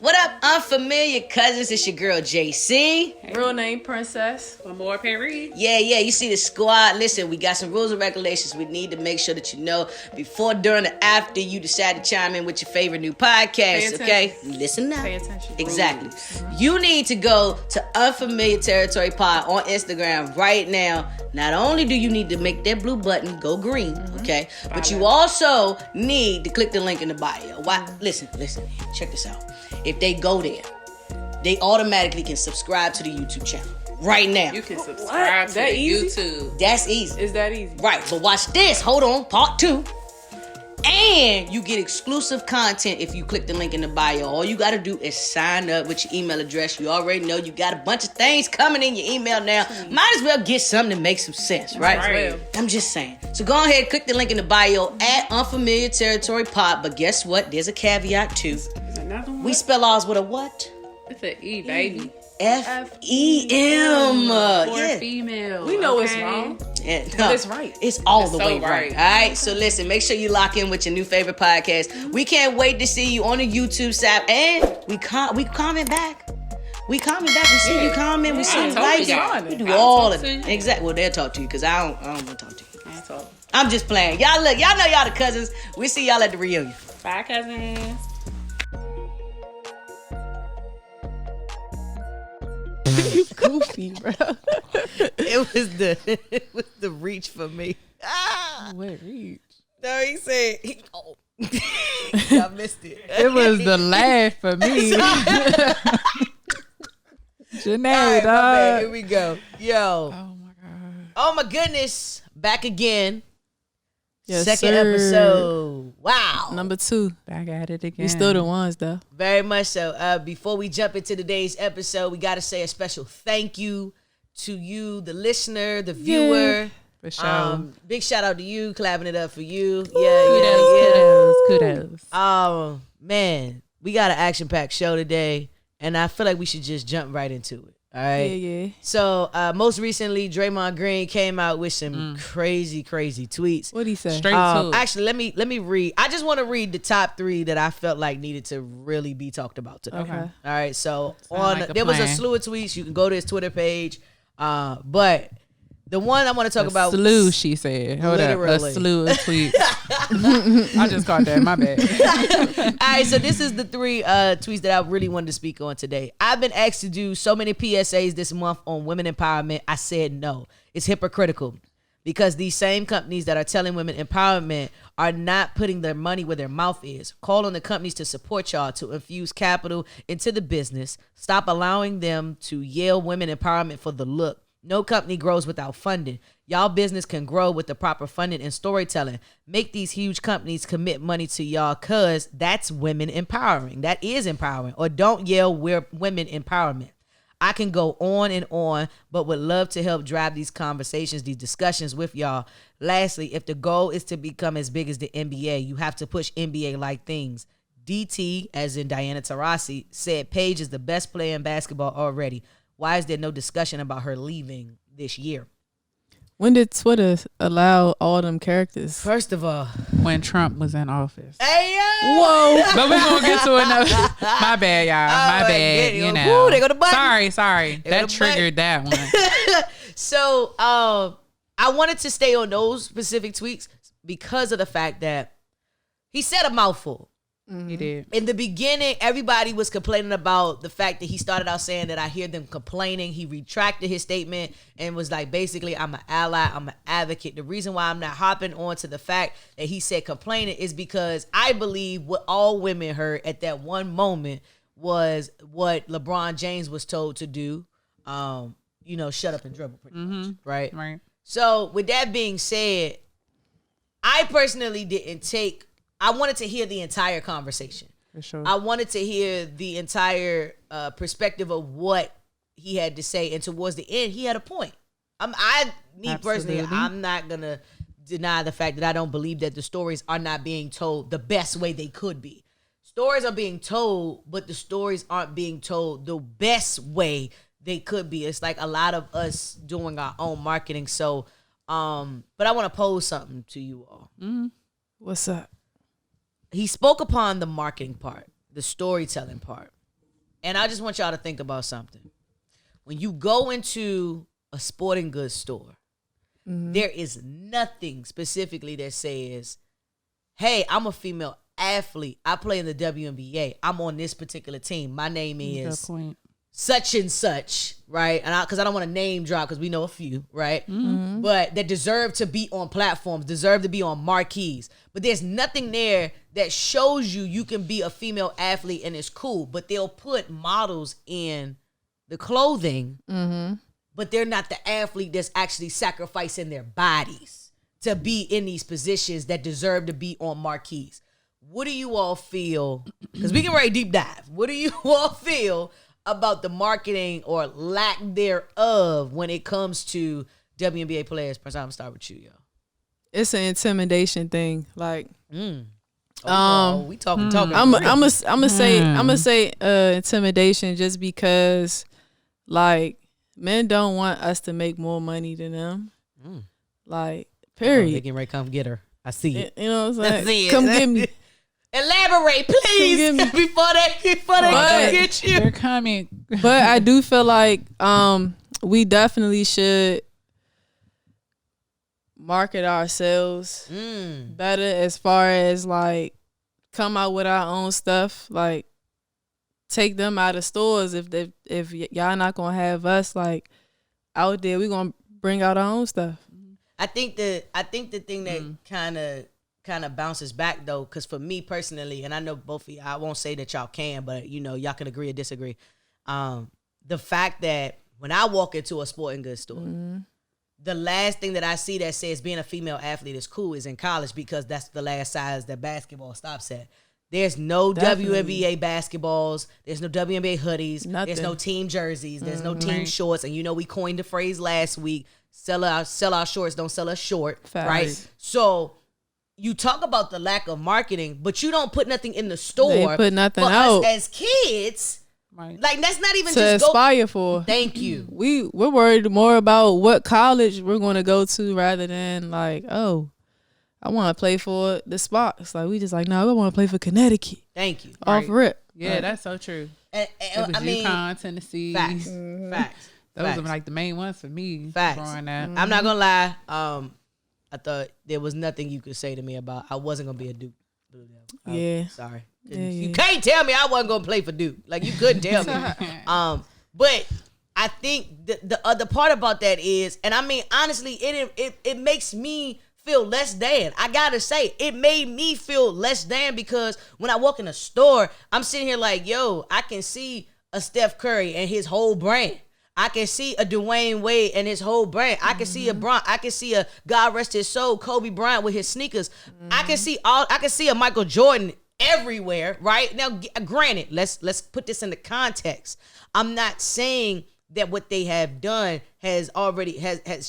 What up, unfamiliar cousins? It's your girl, JC. Real name, Princess. More Perry. Yeah, you see the squad. Listen, we got some rules and regulations we need to make sure that you know before, during, or after you decide to chime in with your favorite new podcast, okay? Listen now. Pay attention. Exactly. You need to go to Unfamiliar Territory Pod on Instagram right now. Not only do you need to make that blue button go green, okay? But you also need to click the link in the bio. Why? Listen, check this out. If they go there, they automatically can subscribe to the YouTube channel right now. You can subscribe to YouTube. That's easy. Is that easy? Right, but watch this. Hold on, part 2. And you get exclusive content if you click the link in the bio. All you got to do is sign up with your email address. You already know you got a bunch of things coming in your email now. Might as well get something that makes some sense, right? I'm just saying. So go ahead, click the link in the bio at Unfamiliar Territory Pod. But guess what? There's a caveat too. We spell ours with a what? It's an E, baby. F-E-M. For female. We know it's wrong. Yeah, But it's right. It's all the so way right. All right. So listen, make sure you lock in with your new favorite podcast. We can't wait to see you on the YouTube side, and we comment back. We comment back. We see you comment. We see you like it. We do all of it. Exactly. Well, they'll talk to you because I don't want to talk to you. I'm just playing. Y'all know y'all the cousins. We see y'all at the reunion. Bye, cousins. You goofy, bro. It was the reach for me. What reach? No, he said. I missed it. It was the laugh for me. Janae, dog. Here we go. Yo. Oh my god. Oh my goodness. Back again. Yes, Second sir. episode. Wow. Number 2. Back at it again. We still the ones though. Very much so. Before we jump into today's episode, we got to say a special thank you to you, the listener, the viewer. For sure. Big shout out to you, clapping it up for you. Kudos. Oh, man. We got an action-packed show today, and I feel like we should just jump right into it. All right. Yeah. So, most recently, Draymond Green came out with some crazy tweets. What'd he say? Straight to it. Actually, let me read. I just want to read the top 3 that I felt like needed to really be talked about today. Okay. All right. So like a there was a plan. slew of tweets. You can go to his Twitter page. But the one I want to talk about. Slew, she said. Hold Literally. up. A slew of tweets. I just caught that. My bad. All right, so this is the 3 tweets that I really wanted to speak on today. I've been asked to do so many PSAs this month on women empowerment. I said no. It's hypocritical because these same companies that are telling women empowerment are not putting their money where their mouth is. Call on the companies to support y'all to infuse capital into the business. Stop allowing them to yell women empowerment for the look. No company grows without funding. Y'all business can grow with the proper funding and storytelling. Make these huge companies commit money to y'all because that's women empowering. That is empowering. Or don't yell we're women empowerment. I can go on and on, but would love to help drive these conversations, these discussions with y'all. Lastly, if the goal is to become as big as the NBA, you have to push NBA-like things. DT, as in Diana Taurasi, said Paige is the best player in basketball already. Why is there no discussion about her leaving this year? When did Twitter allow all them characters? First of all, when Trump was in office. hey, Whoa. But we're going to get to another. My bad, y'all. My bad. You know. Woo, they go to button. Sorry. go That to triggered that one. So, I wanted to stay on those specific tweets because of the fact that he said a mouthful. He did. In the beginning, everybody was complaining about the fact that he started out saying that I hear them complaining. He retracted his statement and was like, basically, I'm an ally, I'm an advocate. The reason why I'm not hopping on to the fact that he said complaining is because I believe what all women heard at that one moment was what LeBron James was told to do. Shut up and dribble, pretty much, right? Right. So with that being said, I personally I wanted to hear the entire conversation. For sure. I wanted to hear the entire perspective of what he had to say. And towards the end, he had a point. Personally, I'm not going to deny the fact that I don't believe that the stories are not being told the best way they could be. Stories are being told, but the stories aren't being told the best way they could be. It's like a lot of us doing our own marketing. So, but I want to pose something to you all. Mm-hmm. What's up? He spoke upon the marketing part, the storytelling part. And I just want y'all to think about something. When you go into a sporting goods store, there is nothing specifically that says, hey, I'm a female athlete. I play in the WNBA. I'm on this particular team. My name is such and such, right? And because I don't want to name drop because we know a few, right? But that deserve to be on platforms, deserve to be on marquees. But there's nothing there that shows you can be a female athlete and it's cool. But they'll put models in the clothing, but they're not the athlete that's actually sacrificing their bodies to be in these positions that deserve to be on marquees. What do you all feel? Because we can write deep dive. What do you all feel about the marketing or lack thereof when it comes to WNBA players? Prince, I'm gonna start with you, yo. It's an intimidation thing. Like, we talking. I'm gonna say intimidation just because, like, men don't want us to make more money than them. Like, period. They can come get her. I see it. You know what I'm saying? I see it. Come get me. Elaborate, please, before they come get you. They're coming. But I do feel like we definitely should market ourselves better as far as, like, come out with our own stuff. Like, take them out of stores. If y'all not gonna have us, like, out there, we gonna bring out our own stuff. I think the thing that kind of bounces back though, because for me personally, and I know both of y'all, I won't say that y'all can, but you know, y'all can agree or disagree. The fact that when I walk into a sporting goods store, the last thing that I see that says being a female athlete is cool is in college, because that's the last size that basketball stops at. There's no WNBA basketballs. There's no WNBA hoodies. Nothing. There's no team jerseys. There's no team shorts. And you know, we coined the phrase last week, sell our shorts, don't sell us short. Fact. Right? So you talk about the lack of marketing, but you don't put nothing in the store. They put nothing for out. us as kids. Right. Like, that's not even To just aspire for. Thank you. We're worried more about what college we're going to go to rather than, like, oh, I want to play for the Sparks. Like, we just like, no, I want to play for Connecticut. Thank you. Off rip. Yeah, that's so true. And It was UConn, Tennessee. Facts. Those Facts. are like the main ones for me. Facts. Growing up. I'm not gonna lie. I thought there was nothing you could say to me about I wasn't gonna be a Duke. Yeah. Sorry. Yeah, You yeah. can't tell me I wasn't gonna play for Duke. Like, you couldn't tell me. But I think the other part about that is, and I mean, honestly, it makes me feel less than. I gotta say, it made me feel less than, because when I walk in a store, I'm sitting here like, yo, I can see a Steph Curry and his whole brand. I can see a Dwayne Wade and his whole brand. I can see I can see a, God rest his soul, Kobe Bryant with his sneakers. I can see a Michael Jordan everywhere, right? Now, granted, let's put this into context. I'm not saying that what they have done has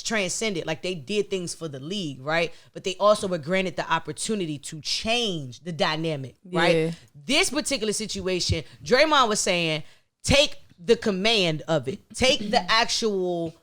transcended. Like, they did things for the league, right? But they also were granted the opportunity to change the dynamic, right? Yeah. This particular situation, Draymond was saying, take the command of it. Take the actual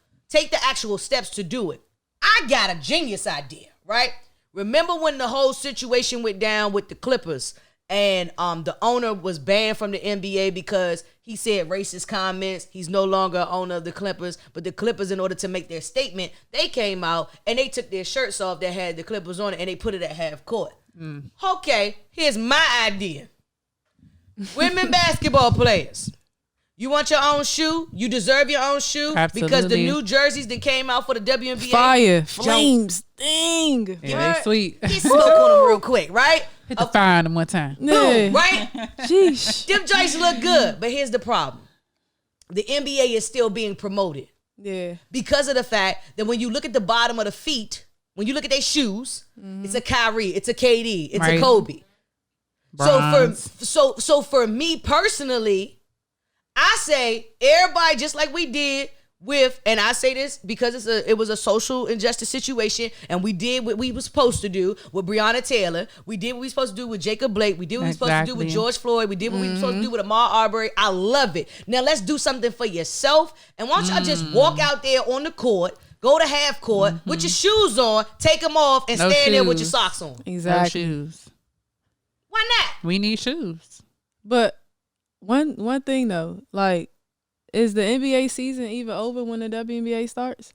steps to do it. I got a genius idea, right? Remember when the whole situation went down with the Clippers and the owner was banned from the NBA because he said racist comments? He's no longer owner of the Clippers, but the Clippers, in order to make their statement, they came out and they took their shirts off that had the Clippers on it and they put it at half court. Okay, here's my idea. Women basketball players, you want your own shoe? You deserve your own shoe. Absolutely. Because the new jerseys that came out for the WNBA. Fire. Flames. Ding. Yeah, they sweet. He smoke on them real quick, right? Hit the fire on them one time. Yeah. Boom, right? Sheesh. Them joints look good. But here's the problem. The NBA is still being promoted. Yeah. Because of the fact that when you look at the bottom of the feet, when you look at their shoes, it's a Kyrie, it's a KD, it's a Right. Kobe. Bronze. So for me personally, I say everybody, just like we did with, and I say this because it was a social injustice situation, and we did what we were supposed to do with Breonna Taylor. We did what we were supposed to do with Jacob Blake. We did what we were supposed to do with Exactly. George Floyd. We did what we were supposed to do with Ahmaud Arbery. I love it. Now let's do something for yourself. And why don't y'all just walk out there on the court, go to half court with your shoes on, take them off, and No stand there with your shoes. socks on. No Exactly. shoes. Why not? We need shoes. But one thing though, like, is the NBA season even over when the WNBA starts?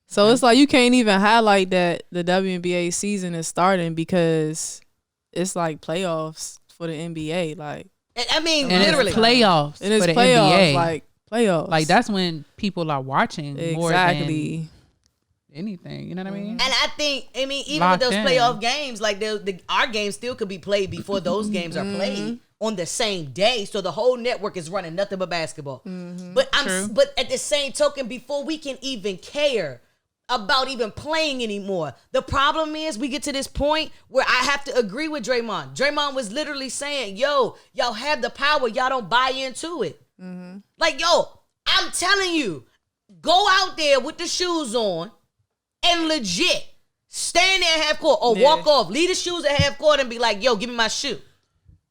So it's like you can't even highlight that the WNBA season is starting because it's like playoffs for the NBA. Like, I mean, and literally it's playoffs and it's for the playoffs, NBA. like playoffs. Like that's when people are watching more exactly. than anything. You know what I mean? And I think, I mean, even Locked with those in. playoff games, like our games still could be played before those games are played on the same day. So the whole network is running nothing but basketball. But True. but at the same token, before we can even care about even playing anymore, the problem is we get to this point where I have to agree with Draymond. Draymond was literally saying, yo, y'all have the power, y'all don't buy into it. Like, yo, I'm telling you, go out there with the shoes on and legit stand there at half court or walk off, leave the shoes at half court and be like, yo, give me my shoe.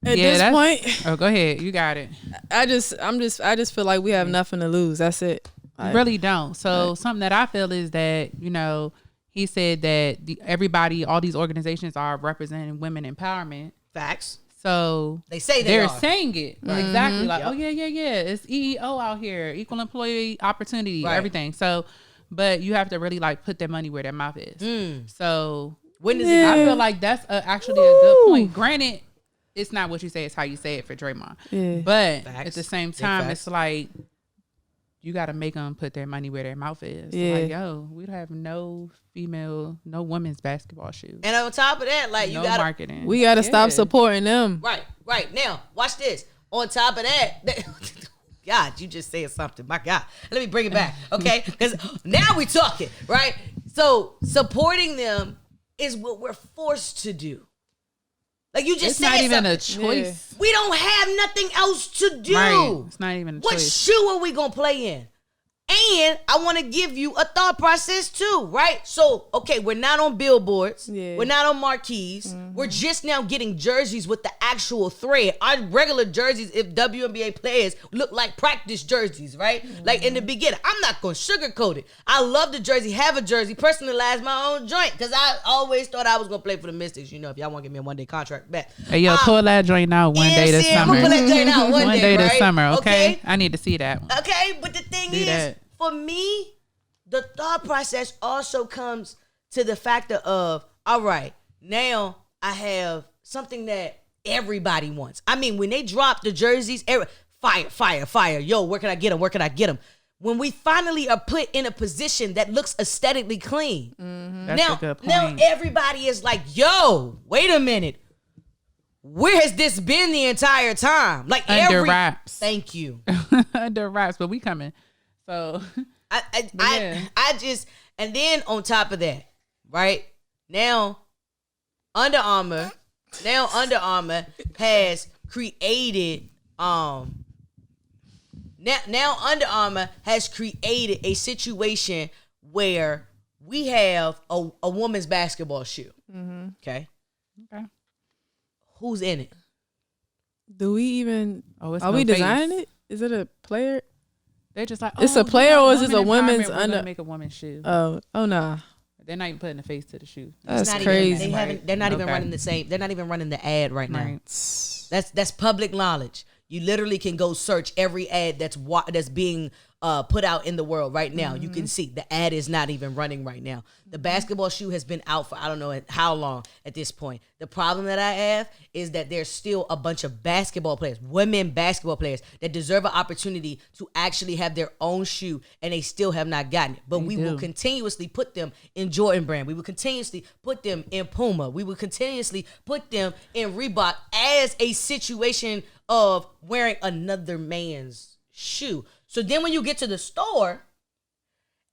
At this point, oh, go ahead, you got it. I just feel like we have nothing to lose. That's it. You really don't. So something that I feel is that, you know, he said that everybody, all these organizations are representing women empowerment. Facts. So they say they're are. saying it exactly like, Yep. oh yeah, it's EEO out here, equal employee opportunity, Right. everything. So, but you have to really like put their money where their mouth is. So When does I it? feel like that's actually a good point. Granted, it's not what you say; it's how you say it for Draymond. Yeah. But Facts. at the same Big time, facts. it's like you got to make them put their money where their mouth is. Yeah. Like, yo, we don't have no women's basketball shoes. And on top of that, like, No you gotta marketing. We gotta stop supporting them. Right. Now, watch this. On top of that, God, you just said something. My God. Let me bring it back, okay? Because now we talking, right? So supporting them is what we're forced to do. Like you just It's said not even something. a choice. We don't have nothing else to do. Right. It's not even a What choice. shoe are we gonna play in? And I want to give you a thought process too, right? So, okay, we're not on billboards. Yeah. We're not on marquees. We're just now getting jerseys with the actual thread. Our regular jerseys, if WNBA players, look like practice jerseys, right? Like in the beginning. I'm not going to sugarcoat it. I love the jersey, have a jersey, personalize my own joint because I always thought I was going to play for the Mystics. You know, if y'all want to give me a one-day contract back. Hey, yo, pull that joint out one day this I'm summer. going to pull that joint out one day, this right? summer, okay? I need to see that one. Okay, but the thing Do is, that. for me, the thought process also comes to the factor of, all right, now I have something that everybody wants. I mean, when they drop the jerseys, fire. Yo, where can I get them? When we finally are put in a position that looks aesthetically clean. That's a good point. Now everybody is like, yo, wait a minute. Where has this been the entire time? Like Under wraps. Thank you. Under wraps, but we coming. So I just, and then on top of that, right now, Under Armour has created now Under Armour has created a situation where we have a woman's basketball shoe. Okay. Who's in it? Do we even? Oh, it's are no we face. designing it? Is it a player? They're just like, It's a player or is it a women's under? under? Make a women's shoe. Oh nah. They're not even putting the face to the shoe. That's Not crazy. Even, they're not even Okay. running the same. They're not even running the ad right now. Right. That's public knowledge. You literally can go search every ad that's being put out in the world right now. You can see the ad is not even running right now. The basketball shoe has been out for I don't know how long at this point. The problem that I have is that there's still a bunch of basketball players, women basketball players, that deserve an opportunity to actually have their own shoe, and they still have not gotten it. But we will continuously put them in Jordan Brand. We will continuously put them in Puma. We will continuously put them in Reebok as a situation of wearing another man's shoe. So then when you get to the store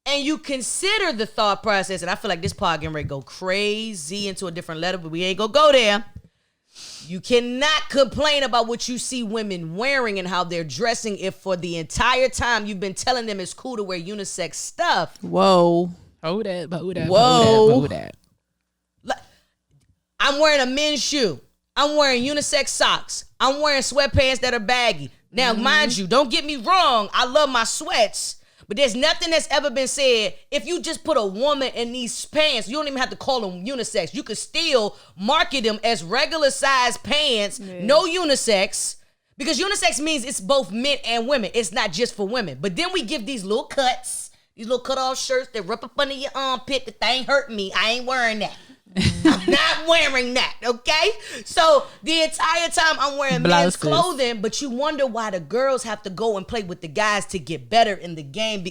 and you consider the thought process, and I feel like this pod getting ready to go crazy into a different letter, but we ain't gonna go there. You cannot complain about what you see women wearing and how they're dressing if for the entire time you've been telling them it's cool to wear unisex stuff. Whoa. Hold that. Whoa. I'm wearing a men's shoe. I'm wearing unisex socks. I'm wearing sweatpants that are baggy. Now, mind you, don't get me wrong. I love my sweats, but there's nothing that's ever been said. If you just put a woman in these pants, you don't even have to call them unisex. You could still market them as regular size pants, no unisex, Because unisex means it's both men and women. It's not just for women. But then we give these little cuts, these little cut off shirts that rip up under your armpit. The thing hurt me. I ain't wearing that. I'm not wearing that, okay? So the entire time I'm wearing men's clothing, but you wonder why the girls have to go and play with the guys to get better in the game.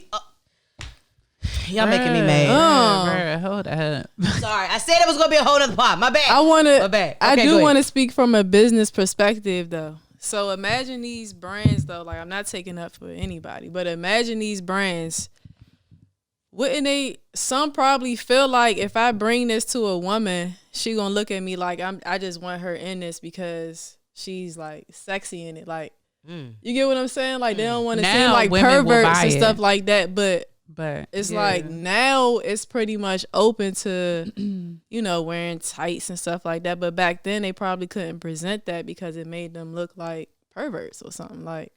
Y'all making me mad. Hold up. Sorry, I said it was gonna be a whole other part. My bad. My bad. Okay, I do want to speak from a business perspective, though. So imagine these brands, though. Like, I'm not taking up for anybody, but imagine these brands. Wouldn't they? Some probably feel like if I bring this to a woman, she gonna look at me like I just want her in this because she's like sexy in it. Like, you get what I'm saying? Like, they don't want to seem like perverts and stuff like that. But it's like now it's pretty much open to, you know, wearing tights and stuff like that. But back then they probably couldn't present that because it made them look like perverts or something. Like,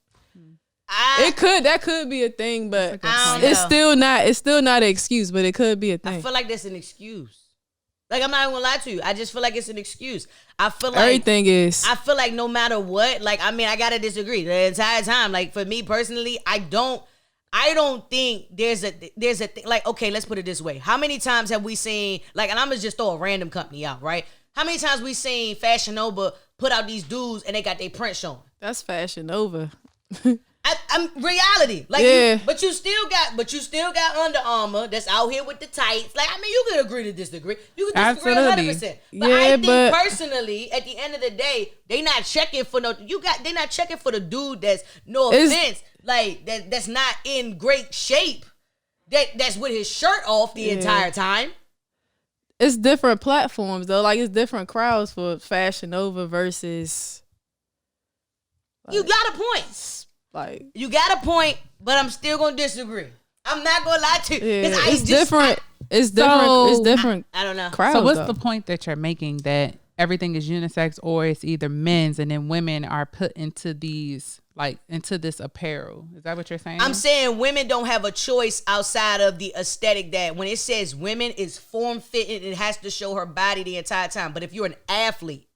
that could be a thing, but it's still not an excuse, but it could be a thing. I feel like that's an excuse. Like, I'm not even gonna lie to you. I just feel like it's an excuse. I feel like everything is. I feel like no matter what, like, I mean, I gotta disagree the entire time. Like, for me personally, I don't think there's a thing. Like, okay, let's put it this way. How many times have we seen, like, and I'm gonna just throw a random company out, right? How many times we seen Fashion Nova put out these dudes and they got their print showing? That's Fashion Nova. I'm reality, like, but you still got Under Armour that's out here with the tights. Like, I mean, you could agree to disagree. You could disagree 100%. But I think personally, at the end of the day, they not checking for they not checking for the dude that's, no offense, like that's not in great shape. That's with his shirt off the entire time. It's different platforms though. Like, it's different crowds for Fashion Nova versus. Like, you got a point. Like, you got a point, but I'm still gonna disagree. I'm not gonna lie to you. It's different. It's different. I don't know. Crowds, so what's the point that you're making, that everything is unisex or it's either men's and then women are put into these, like, into this apparel? Is that what you're saying? I'm saying women don't have a choice outside of the aesthetic, that when it says women is form fitting, it has to show her body the entire time. But if you're an athlete,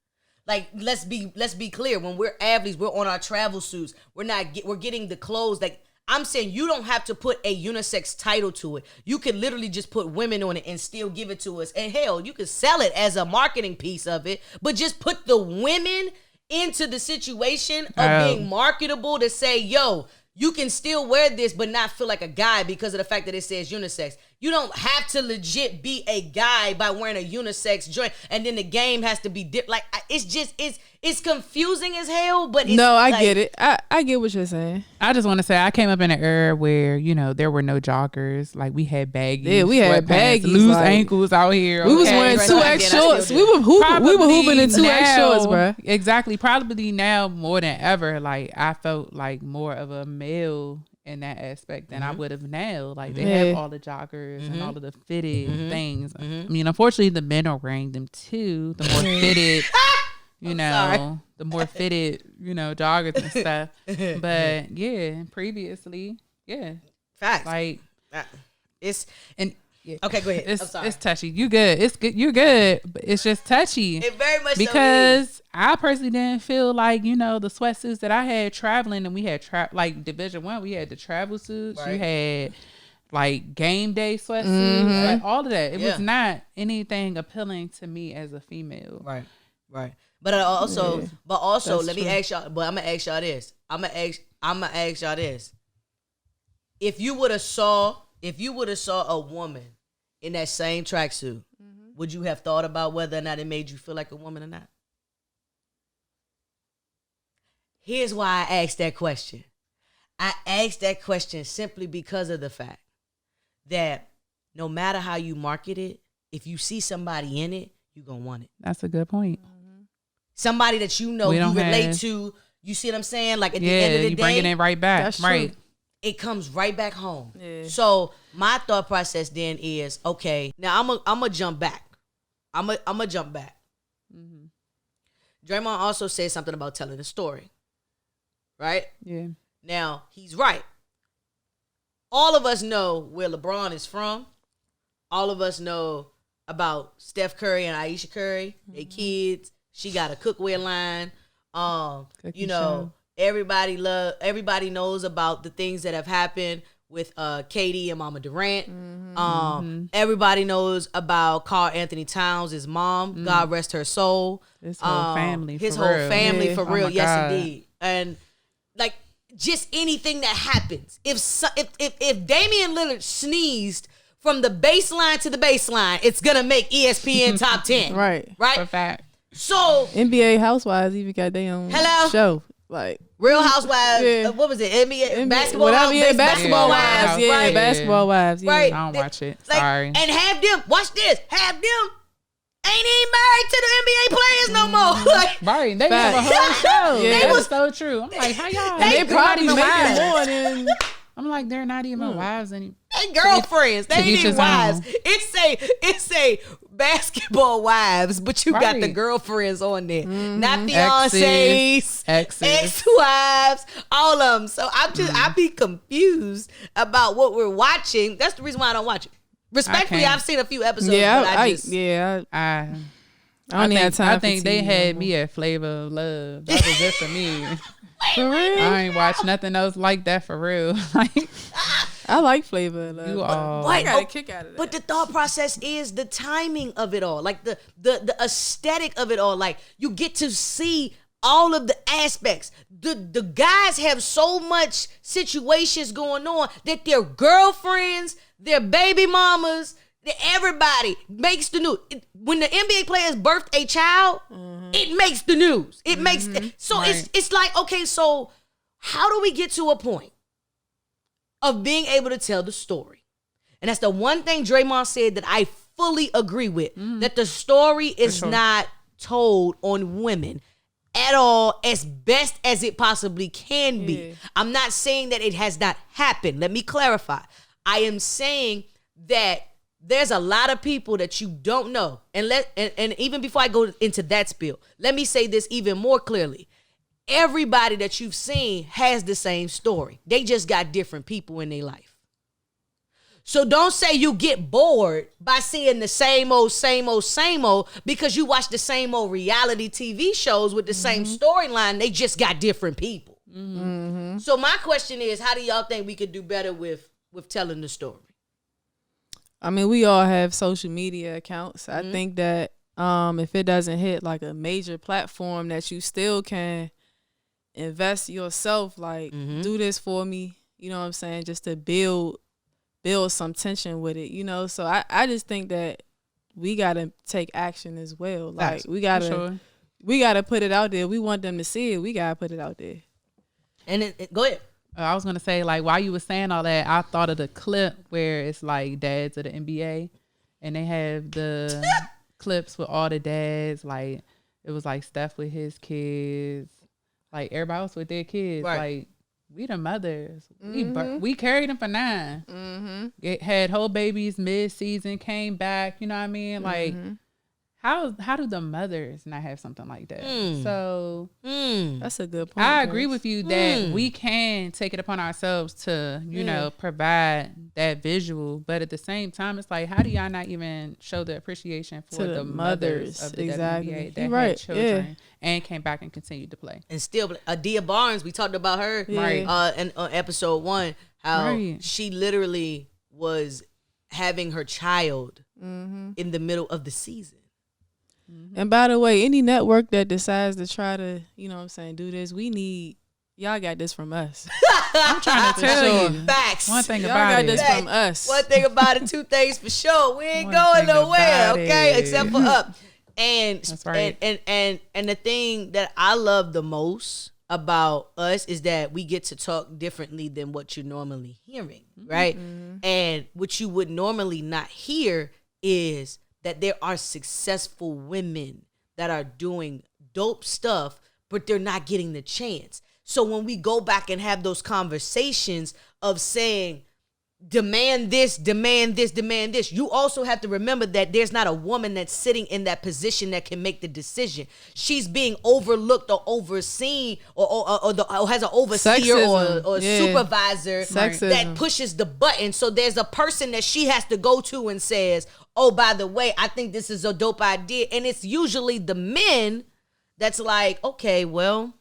like, let's be clear. When we're athletes, we're on our travel suits. We're getting the clothes. Like, I'm saying you don't have to put a unisex title to it. You could literally just put women on it and still give it to us. And hell, you could sell it as a marketing piece of it, but just put the women into the situation of being marketable to say, yo, you can still wear this but not feel like a guy because of the fact that it says unisex. You don't have to legit be a guy by wearing a unisex joint, and then the game has to be like, it's confusing as hell. But it's no, I like, get it. I get what you're saying. I just want to say I came up in an era where, you know, there were no joggers. Like, we had baggies. Yeah, we had baggies, loose ankles out here. We was wearing 2X shorts. We were hooping in 2X shorts, bro. Exactly. Probably now more than ever. Like, I felt like more of a male in that aspect than I would have now. Like, they have all the joggers and all of the fitted things. I mean, unfortunately, the men are wearing them too. The more fitted, you know, the more fitted, you know, joggers and stuff. But yeah, previously, facts. Like, it's and. Yeah. Okay, go ahead. It's touchy. You good. It's good. You're good. But it's just touchy. It very much because I personally didn't feel like, you know, the sweatsuits that I had traveling, and we had like Division I, we had the travel suits. Right. You had like game day sweatsuits, like all of that. It was not anything appealing to me as a female. Right. But also, let me ask y'all. But I'm gonna ask y'all this. I'm gonna ask y'all this. If you would have saw a woman in that same tracksuit, would you have thought about whether or not it made you feel like a woman or not? Here's why I asked that question. I asked that question simply because of the fact that no matter how you market it, if you see somebody in it, you're going to want it. That's a good point. Somebody that you know, you relate to, you see what I'm saying? Like, at the end of the day, bringing it right back. That's right. True. It comes right back home. Yeah. So my thought process then is, okay, now I'm a jump back. I'm a jump back. Draymond also said something about telling a story, right? Yeah. Now, he's right. All of us know where LeBron is from. All of us know about Steph Curry and Aisha Curry, their kids. She got a cookware line. You know, Everybody knows about the things that have happened with Katie and Mama Durant. Everybody knows about Karl Anthony Towns, his mom. God rest her soul. His whole family. His for whole real. family for Oh real. my Yes, God. indeed. And like just anything that happens. If Damian Lillard sneezed from the baseline to the baseline, it's gonna make ESPN top 10. Right. Right. For fact. So NBA Housewives even got their own show. Like Real Housewives, Yeah. what was it? NBA basketball, whatever, Housewives, basketball Yeah, wives, yeah, right? basketball wives, yeah. Right. I don't watch it. Like, Sorry. and have them watch this. Have them ain't even married to the NBA players no more. Like, Right. They have a Facts. whole show. Yeah. That They was so true. I'm like, how y'all? And they they're not probably even making wives. more than I'm like, they're not even wives anymore. they girlfriends. They to ain't each even his wives. own. It's a basketball wives, but you got the Right. girlfriends on there, not Exes, fiancés, exes. ex-wives, all of them. So I be confused about what we're watching. That's the reason why I don't watch it. Respectfully, can't. I've seen a few episodes, yeah, but I just I I don't even have time. I think for they TV had no me at Flavor of Love. That was it for me. more. For real. I ain't watched nothing else like that for real. Like I like Flavor of Love. you all. What? I got a kick out of that. But the thought process is the timing of it all, like the aesthetic of it all. Like you get to see all of the aspects. The guys have so much situations going on that their girlfriends, their baby mamas, everybody makes the news. When the NBA players birth a child, it makes the news. It makes so Right. it's like, okay, so how do we get to a point of being able to tell the story? And that's the one thing Draymond said that I fully agree with, that the story is sure. not told on women at all as best as it possibly can be. Yeah. I'm not saying that it has not happened. Let me clarify. I am saying that there's a lot of people that you don't know. And even before I go into that spiel, let me say this even more clearly. Everybody that you've seen has the same story. They just got different people in their life. So don't say you get bored by seeing the same old because you watch the same old reality TV shows with the same storyline. They just got different people. So my question is, how do y'all think we could do better with telling the story? I mean, we all have social media accounts. I think that if it doesn't hit like a major platform, that you still can invest yourself, like do this for me, you know what I'm saying, just to build some tension with it, you know. So I just think that we gotta take action as well. Like Facts. we gotta Sure. we gotta put it out there. We want them to see it. We gotta put it out there. And go ahead. I was gonna say, like, while you were saying all that, I thought of the clip where it's like dads of the NBA, and they have the clips with all the dads. Like it was like Steph with his kids, like everybody else with their kids. Right. Like we the mothers, we carried them for 9. It had whole babies mid-season, came back. You know what I mean? Like how do the mothers not have something like that? So That's a good point. I agree with you that we can take it upon ourselves to, you know, provide that visual. But at the same time, it's like, how do y'all not even show the appreciation for To the the mothers mothers, of the exactly. WNBA You that right, had children and came back and continued to play? And still, Adia Barnes, we talked about her Right. in episode 1, how Right. she literally was having her child in the middle of the season. And by the way, any network that decides to try to, you know what I'm saying, do this, y'all got this from us. I'm trying to tell you. Facts. One thing Y'all about got it. this from us. One thing about it, two things for sure. We ain't One going thing nowhere, about okay? it. Except for up. And That's right. and the thing that I love the most about us is that we get to talk differently than what you're normally hearing, right? And what you would normally not hear is that there are successful women that are doing dope stuff, but they're not getting the chance. So when we go back and have those conversations of saying, demand this, you also have to remember that there's not a woman that's sitting in that position that can make the decision. She's being overlooked or overseen or has an overseer Sexism. or Yeah. supervisor Sexism. that pushes the button. So there's a person that she has to go to and says, oh, by the way, I think this is a dope idea. And it's usually the men that's like, okay, well,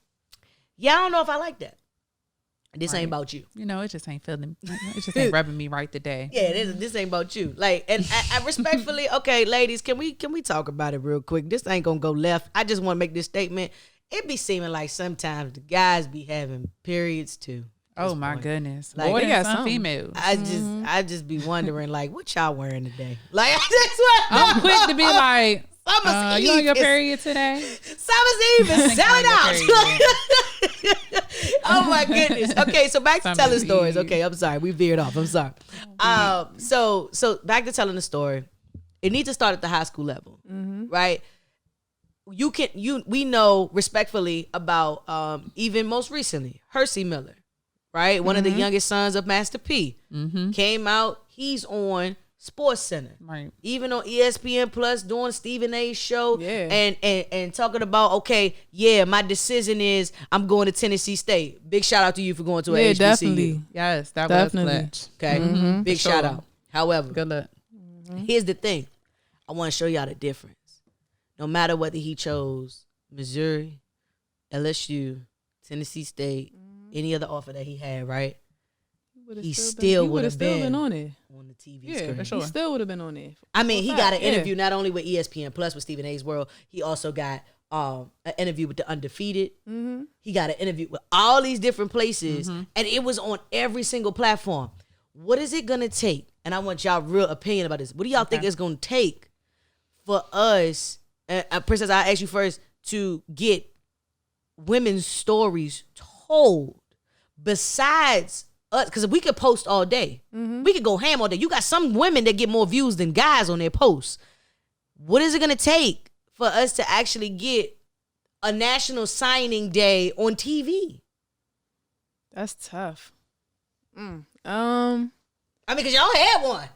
yeah, I don't know if I like that. This ain't about you. You know, it just ain't feeling. It just ain't rubbing me right today. Yeah, this ain't about you. Like, and I respectfully, okay, ladies, can we talk about it real quick? This ain't gonna go left. I just want to make this statement. It be seeming like sometimes the guys be having periods too. Oh my goodness! Like, More they than got some some. females. I just be wondering, like, what y'all wearing today? Like, that's what I'm quick to be like, Summer's you on Eve your is- period today? Summer's Eve is think I'm selling on out. Oh my goodness. Okay, so back to Summer's telling stories. Eve. Okay, I'm sorry, we veered off. I'm sorry. So back to telling the story. It needs to start at the high school level, right? We know respectfully about even most recently UnFEMiliar, right? One of the youngest sons of Master P came out. He's on Sports Center, Right. even on ESPN Plus, doing Stephen A's show, Yeah. and talking about, okay, yeah, my decision is I'm going to Tennessee State. Big shout out to you for going to a HBCU. definitely. Yes, that Definitely. was clutch. Okay, big For shout sure. out. However, Good luck. here's the thing. I want to show y'all the difference. No matter whether he chose Missouri, LSU, Tennessee State, any other offer that he had, right? He still would have been on it. on the TV Yeah, screen. for sure. He still would have been on it. I mean, he For a got an fact, yeah. interview not only with ESPN Plus with Stephen A's World, he also got an interview with the Undefeated. He got an interview with all these different places, and it was on every single platform. What is it gonna take? And I want y'all real opinion about this. What do y'all think it's gonna take for us, Princess? I ask you first, to get women's stories told besides us, because we could post all day. We could go ham all day. You got some women that get more views than guys on their posts. What is it going to take for us to actually get a national signing day on TV? That's tough. I mean, because y'all had one.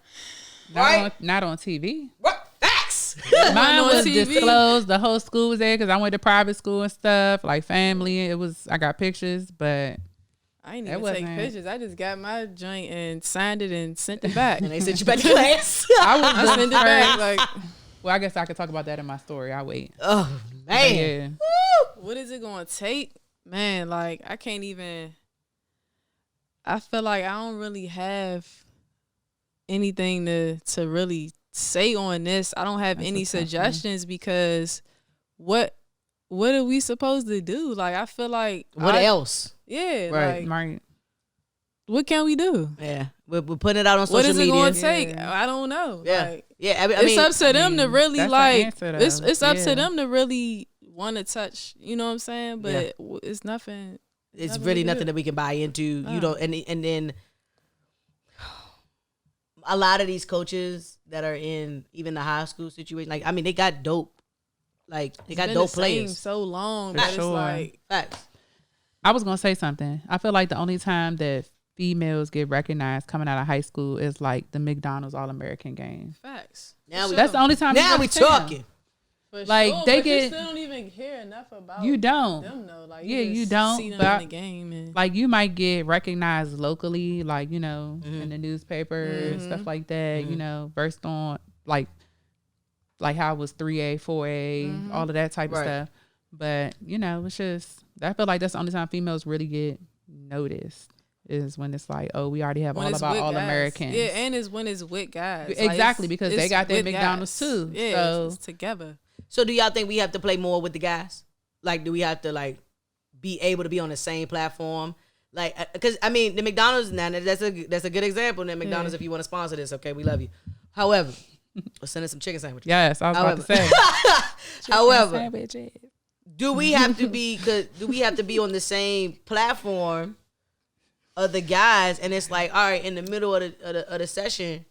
Not on TV. What? Facts. Mine on was TV. disclosed. The whole school was there because I went to private school and stuff, like family. I got pictures, but I ain't That even take wasn't- pictures. I just got my joint and signed it and sent it back. And they sent you back to class. I sent it back. Like, well, I guess I could talk about that in my story. I'll wait. Oh, But man. yeah. what is it gonna take? Man, like I can't even. I feel like I don't really have anything to really say on this. I don't have That's any a tough one. suggestions because what are we supposed to do? Like I feel like What else? Yeah, Right. like Right. what can we do? Yeah. We're putting it out on What social is it media. going to take? Yeah. I don't know. Yeah. Like, Yeah. I it's mean, up to them to really that's the like. answer, though. It's up Yeah. to them to really want to touch. You know what I'm saying? But Yeah. it's nothing. it's Nothing really we can nothing do. that we can buy into. You No. don't, and then a lot of these coaches that are in even the high school situation, like I mean, they got dope, like they got Been dope the same players. so long, For but it's sure. like Facts. I was gonna say something. I feel like the only time that females get recognized coming out of high school is like the McDonald's All-American game. facts. Now For we- That's the only time. Now you we get to see 'em. talking. For like, sure, they but get- you still don't even hear enough about You don't. them though. Like Yeah, you just don't, see them but- in the game and Like you might get recognized locally, like you know, Mm-hmm. in the newspaper, stuff like that. You know, versed on like how it was 3A, 4A, all of that type of Right. stuff. But you know, it's just I feel like that's the only time females really get noticed is when it's like, oh, we already have when all it's about with all guys. Americans. Yeah, and it's when it's with guys. Like, Exactly, because they it's got their with McDonald's guys. too. Yeah, So- it's together. So do y'all think we have to play more with the guys? Like, do we have to like be able to be on the same platform? Like, because I mean, the McDonald's now that's a good example. And then McDonald's, if you want to sponsor this, okay, we love you. However, we'll send us some chicken sandwiches. Yes, I was about to say. However, Sandwiches. do we have to be? Do we have to be on the same platform of the guys? And it's like, all right, in the middle of the session,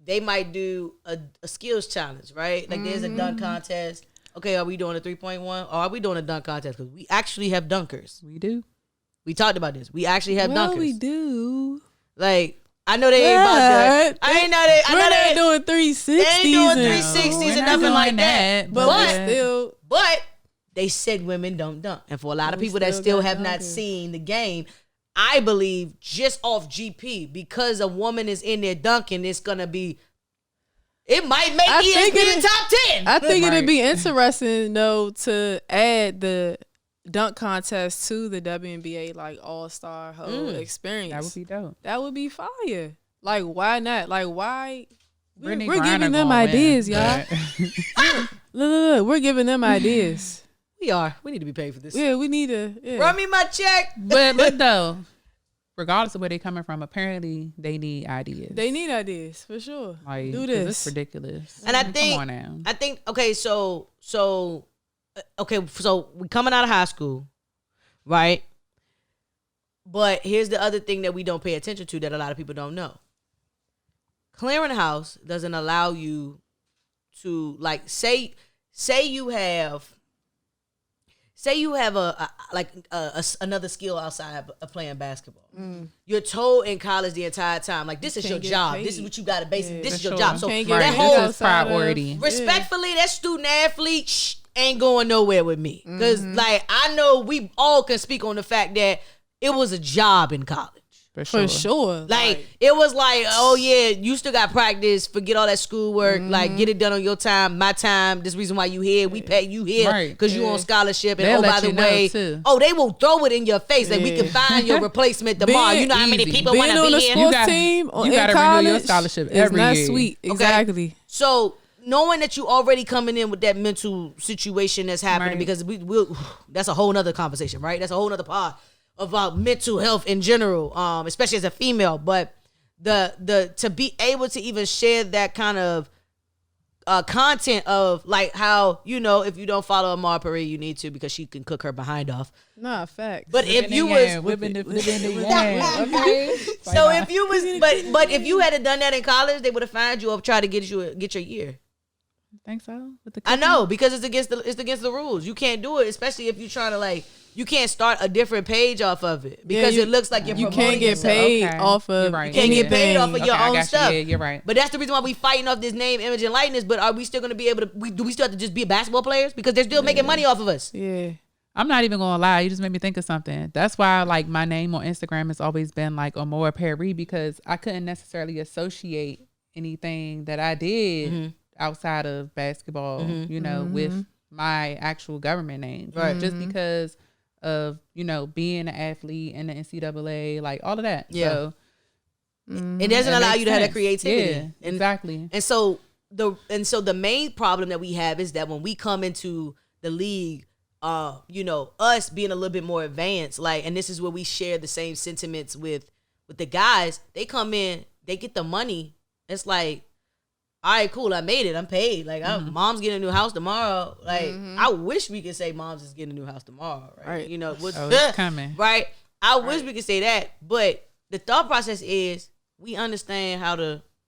they might do a skills challenge, right? Like there's a dunk contest. Okay, are we doing a 3.1 or are we doing a dunk contest? Because we actually have dunkers. We do. We talked about this. We actually have Well, dunkers. we do. Like I know they ain't about that. I ain't know they. I We're know not they. doing 360s. They ain't doing and- 360s We're and not nothing doing like that. But But- we still. But they said women don't dunk. And for a lot of We people that still still got have not dunkers. seen the game, I believe just off GP, because a woman is in there dunking, it's going to be, it might make I think ESPN it- top 10. I think Right. it'd be interesting though to add the dunk contest to the WNBA like all-star whole experience. That would be dope. That would be fire. Like, why not? Like, why? We're Griner giving them gonna ideas, win, y'all. Look, we're giving them ideas. We are. We need to be paid for this. Yeah, we need to. Yeah. Run me my check. But look though, regardless of where they're coming from, apparently they need ideas. They need ideas for sure. Like, do 'cause this. It's ridiculous. And I Come think, on now. okay, so we coming out of high school, right? But here's the other thing that we don't pay attention to that a lot of people don't know. Clearinghouse doesn't allow you to, like, say you have another skill outside of playing basketball. You're told in college the entire time, like, this is your job. paid. This is what you got to base. This is your sure. job. So Can't that get whole This is priority. respectfully, that student athlete ain't going nowhere with me. Because, like, I know we all can speak on the fact that it was a job in college. For sure. Like, it was like, oh yeah, you still got practice, forget all that schoolwork, like, get it done on your time, my time. This reason why you here. We pay you here because you on scholarship. And They'll by let the you know, way, too. they will throw it in your face. Like, we can find your replacement tomorrow. You know how many easy. people want being to on be a here? sports team you in gotta college renew your scholarship is every not year. sweet. Okay? Exactly. So knowing that you already coming in with that mental situation that's happening, Right. because we'll that's a whole nother conversation, right? That's a whole nother part about mental health in general, especially as a female. But the to be able to even share that kind of content of, like, how, if you don't follow Amar Paris, you need to, because she can cook her behind off. Nah, facts. But if you was whipping the yam, okay. so if you was but if you had done that in college, they would have found you or tried to get your year. Think so? With the I know, because it's against the rules. You can't do it, especially if you're trying to, like, you can't start a different page off of it because it looks like you're you promoting can't get yourself. paid Okay. off of You're right. You can't get paid off of Okay, your I own got you. stuff. Yeah, you're right. But that's the reason why we fighting off this name, image, and likeness. But are we still going to be able to? Do we still have to just be basketball players because they're still making money off of us? Yeah. I'm not even gonna lie. You just made me think of something. That's why, like, my name on Instagram has always been like Amora Perry, because I couldn't necessarily associate anything that I did outside of basketball, with my actual government name, Right. Just because of being an athlete and the NCAA, like all of that. Yeah. So It doesn't allow you to have that sense. creativity. Yeah, exactly. And so the main problem that we have is that when we come into the league, us being a little bit more advanced, like, and this is where we share the same sentiments with the guys. They come in, they get the money. It's like, all right, cool, I made it, I'm paid. Like, mom's getting a new house tomorrow. Like, I wish we could say mom's is getting a new house tomorrow, right? It's coming, right? I wish we could say that, but the thought process is we understand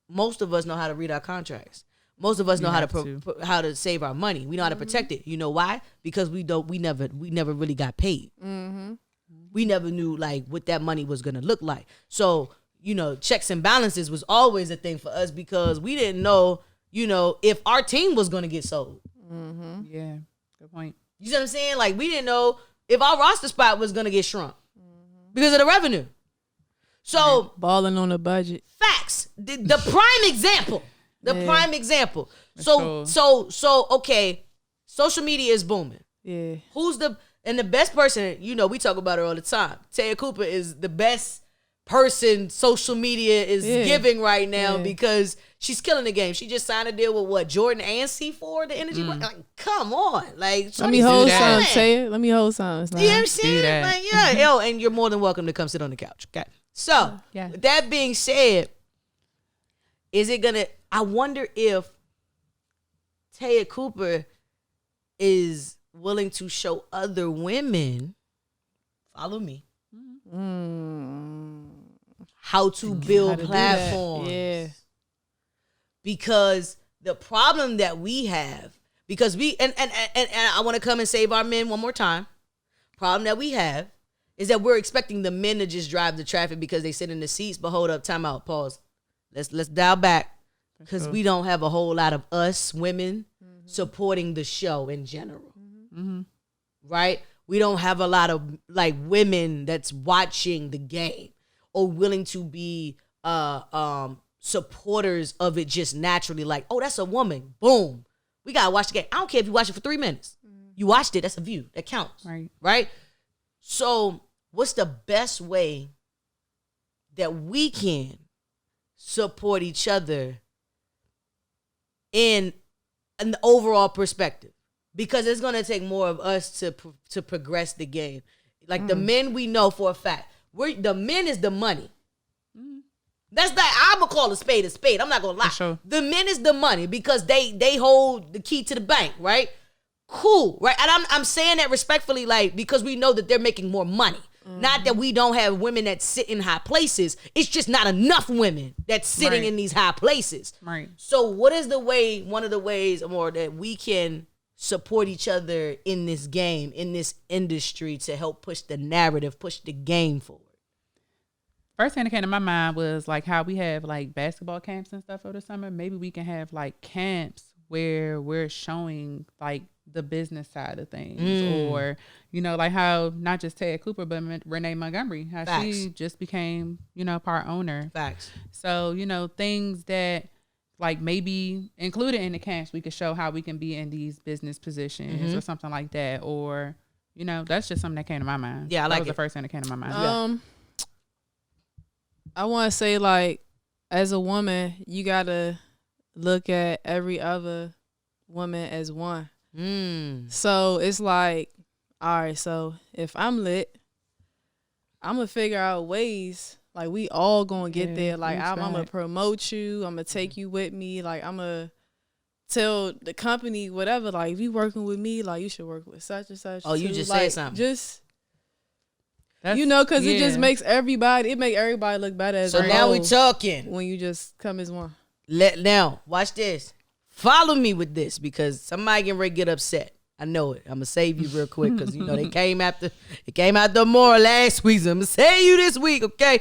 most of us know how to read our contracts. Most of us know how to save our money. We know how to protect it. You know why? Because we never really got paid. We never knew, like, what that money was gonna look like. So, checks and balances was always a thing for us because we didn't know, if our team was gonna get sold. Yeah, good point. You see what I'm saying? Like, we didn't know if our roster spot was gonna get shrunk because of the revenue. So balling on a budget. Facts. The prime example. Prime example. So okay, social media is booming. Yeah. And the best person, we talk about her all the time. Taya Cooper is the best person social media is giving right now because she's killing the game. She just signed a deal with Jordan and C4, the energy. Like, come on. Like, let me hold something, Taya. Let me hold something. You know what I'm saying? Like, yeah. And you're more than welcome to come sit on the couch. Okay. So, with that being said, I wonder if Taya Cooper is willing to show other women, follow me, how to build platforms. Yeah. Because the problem that we have, because and I want to come and save our men one more time. Problem that we have is that we're expecting the men to just drive the traffic because they sit in the seats. But hold up, time out, pause. Let's dial back because we don't have a whole lot of us women supporting the show in general, right? We don't have a lot of like women that's watching the game or willing to be supporters of it just naturally. Like, oh, that's a woman. Boom, we gotta watch the game. I don't care if you watch it for 3 minutes. You watched it. That's a view. That counts. Right? So what's the best way that we can support each other in an overall perspective? Because it's going to take more of us to progress the game. Like the men, we know for a fact, the men is the money. That's that. I'm gonna call a spade a spade. I'm not gonna lie. Sure. The men is the money because they hold the key to the bank, right? Cool, right? And I'm saying that respectfully, like, because we know that they're making more money. Not that we don't have women that sit in high places. It's just not enough women that's sitting in these high places. Right. So what is one of the ways more that we can support each other in this game, in this industry, to help push the narrative, push the game forward? First thing that came to my mind was like how we have like basketball camps and stuff over the summer. Maybe we can have like camps where we're showing like the business side of things, or like how not just Ted Cooper but Renee Montgomery, how she just became part owner. Facts. So things that like maybe included in the camps, we could show how we can be in these business positions or something like that, or that's just something that came to my mind. Yeah, that was the first thing that came to my mind. I want to say, like, as a woman, you got to look at every other woman as one. So it's like, all right, so if I'm lit, I'm going to figure out ways, like, we all going to get there. Like, I'm going to promote you. I'm going to take you with me. Like, I'm going to tell the company, whatever, like, if you working with me, like, you should work with such and such. Oh, too. you just like, said something. Because it just makes everybody look better as so a now whole we talking. when you just come as one. Now, watch this. Follow me with this because somebody getting ready to get upset. I know it. I'm gonna save you real quick because they came after more last week. So I'm gonna save you this week, okay?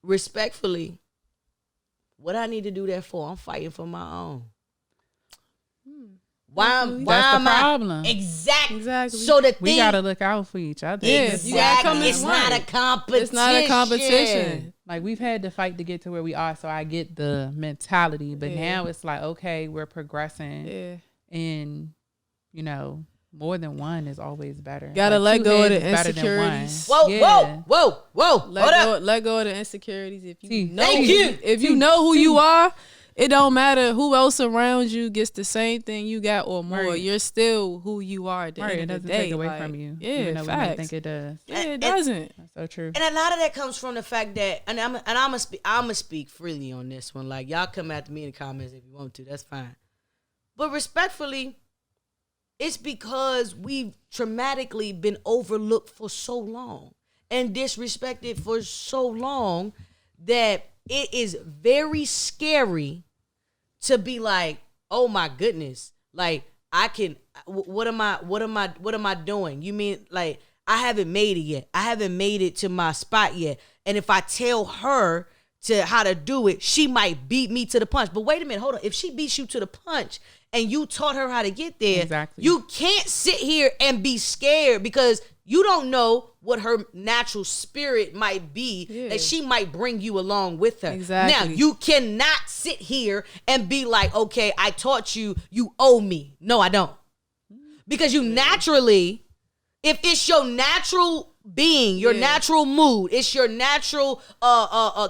Respectfully, what I need to do that for? I'm fighting for my own. Why am problem. Exactly. So we gotta look out for each other. Yeah, exactly. you gotta come it's not a competition. It's not a competition. Like we've had to fight to get to where we are, so I get the mentality. But now it's like, okay, we're progressing. Yeah. And more than one is always better. Gotta like, let go of the insecurities. Whoa. Let go of the insecurities. If you See, know who you are, it don't matter who else around you gets the same thing you got or more. Right. You're still who you are at the end of the day. It doesn't take away from you. Yeah, even though facts. we think it does. Yeah, it doesn't. That's so true. And a lot of that comes from the fact that, and I'm gonna speak freely on this one. Like, y'all come after me in the comments if you want to. That's fine. But respectfully, it's because we've traumatically been overlooked for so long and disrespected for so long that it is very scary to be like, oh my goodness, like what am I doing? You mean like I haven't made it yet. I haven't made it to my spot yet. And if I tell her how to do it, she might beat me to the punch. But wait a minute, hold on. If she beats you to the punch and you taught her how to get there, you can't sit here and be scared because you don't know what her natural spirit might be, that she might bring you along with her. Exactly. Now, you cannot sit here and be like, okay, I taught you, you owe me. No, I don't. Because you naturally, if it's your natural being, your natural mood, it's your natural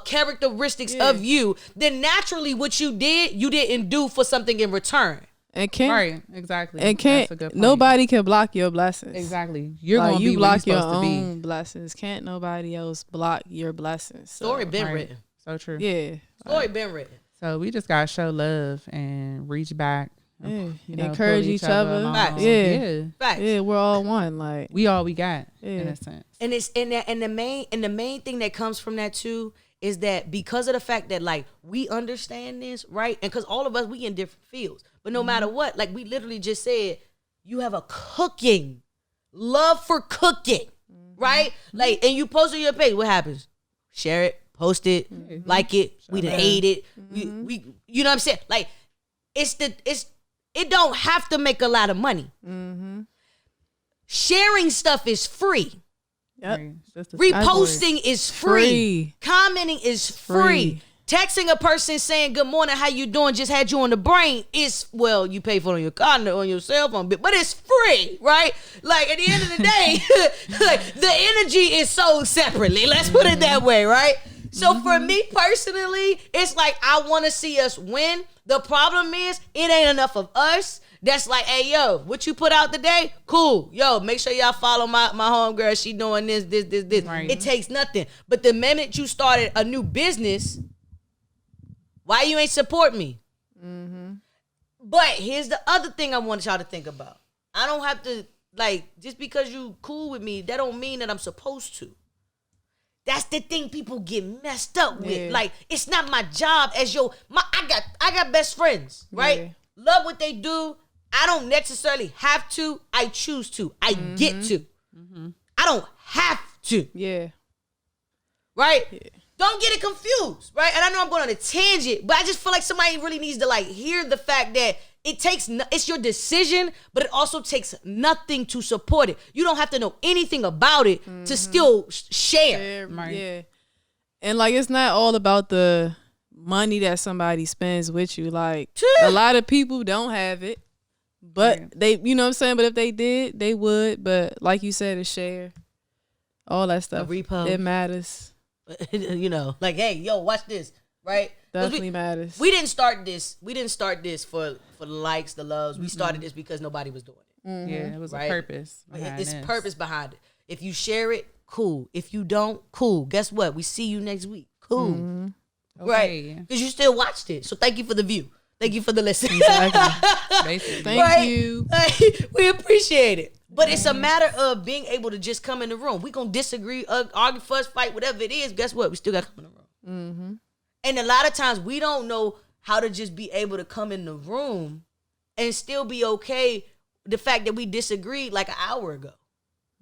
characteristics of you, then naturally what you didn't do for something in return. And can't right, exactly. And can't nobody can block your blessings. Exactly. You're like, gonna you be block your own blessings. Can't nobody else block your blessings. So. Story been written. So true. Yeah. Story been written. So we just gotta show love and reach back. Encourage each other. Facts. Facts. Yeah, we're all one. Like we all we got in a sense. And it's and the main thing that comes from that too is that because of the fact that like we understand this, right? And because all of us, we in different fields. But no matter what, like we literally just said, you have a cooking, love for cooking, right? Like, and you post on your page, what happens? Share it, post it, like it, we done ate it. We you know what I'm saying? Like, it don't have to make a lot of money. Sharing stuff is free. Yep. Reposting is free. Commenting is free. texting a person saying good morning, how you doing, just had you on the brain is, well, you pay for it on your card, on your cell phone, but it's free, right? Like at the end of the day, like the energy is sold separately. Let's put it that way, right? So for me personally, it's like I want to see us win. The problem is it ain't enough of us. That's like, hey, yo, what you put out today? Cool. Yo, make sure y'all follow my homegirl. She doing this. Right. It takes nothing. But the minute you started a new business, why you ain't support me? Mm-hmm. But here's the other thing I want y'all to think about. I don't have to, like, just because you cool with me, that don't mean that I'm supposed to. That's the thing people get messed up with. Yeah. Like, it's not my job as I got best friends, right? Yeah. Love what they do. I don't necessarily have to. I choose to. I get to. Mm-hmm. I don't have to. Yeah. Right? Yeah. Don't get it confused, right? And I know I'm going on a tangent, but I just feel like somebody really needs to like hear the fact that it's your decision, but it also takes nothing to support it. You don't have to know anything about it to still share. Right. Yeah. And like, it's not all about the money that somebody spends with you. Like, a lot of people don't have it. But they, you know what I'm saying? But if they did, they would. But like you said, a share, all that stuff, a repost, it matters. You know, like, hey, yo, watch this, right? Definitely matters. We didn't start this. We didn't start this for the likes, the loves. We started this because nobody was doing it. Mm-hmm. Yeah, it was a purpose. It's purpose behind it. If you share it, cool. If you don't, cool. Guess what? We see you next week. Cool. Mm-hmm. Okay. Right? Because you still watched it. So thank you for the view. Thank you for the listen. Exactly. Thank you. We appreciate it. But it's a matter of being able to just come in the room. We gonna disagree, argue, fuss, fight, whatever it is. Guess what? We still gotta come in the room. Mm-hmm. And a lot of times we don't know how to just be able to come in the room and still be okay with the fact that we disagreed like an hour ago.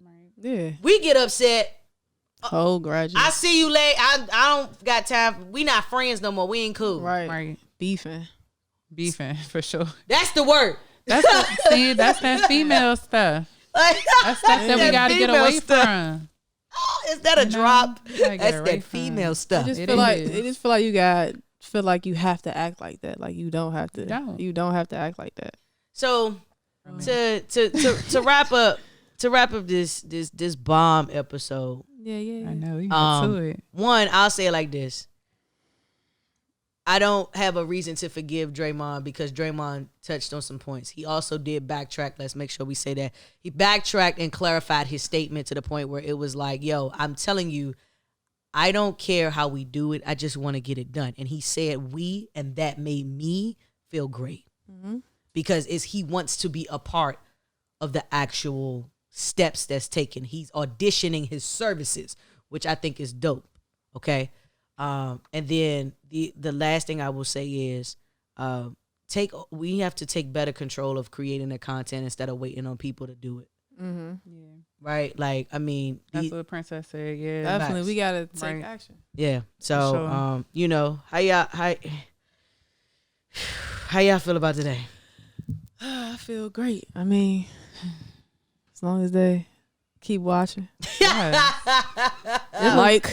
Right. Yeah. We get upset. Oh, grudges. I see you late. I don't got time. We not friends no more. We ain't cool. Right. Beefing for sure. That's the word. That's that female stuff. That's stuff that we gotta get away from. Is that a drop? That's that female stuff. I just feel like you have to act like that. Like you don't have to. You don't have to act like that. So to wrap up this bomb episode. Yeah. I know. You got to it. One, I'll say it like this. I don't have a reason to forgive Draymond because Draymond touched on some points. He also did backtrack. Let's make sure we say that. He backtracked and clarified his statement to the point where it was like, yo, I'm telling you, I don't care how we do it. I just want to get it done. And he said we, and that made me feel great. Mm-hmm. Because he wants to be a part of the actual steps that's taken. He's auditioning his services, which I think is dope. Okay? And then the last thing I will say is we have to take better control of creating the content instead of waiting on people to do it. Mm-hmm. Yeah. Right? Like, I mean, that's what Princess said. Yeah, definitely. We gotta take action. Yeah. So, sure. You know, how y'all feel about today? I feel great. I mean, as long as they keep watching.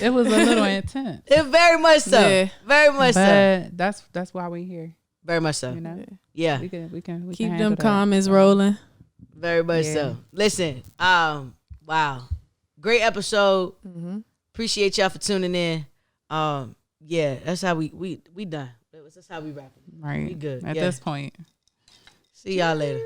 It was a little intense. It very much so. Yeah. Very much so. That's why we're here. Very much so. You know? Yeah. We can keep them comments rolling. Very much so. Listen, wow. Great episode. Mm-hmm. Appreciate y'all for tuning in. Yeah, that's how we done. That's how we wrap it. Right. We good. At this point. See y'all later.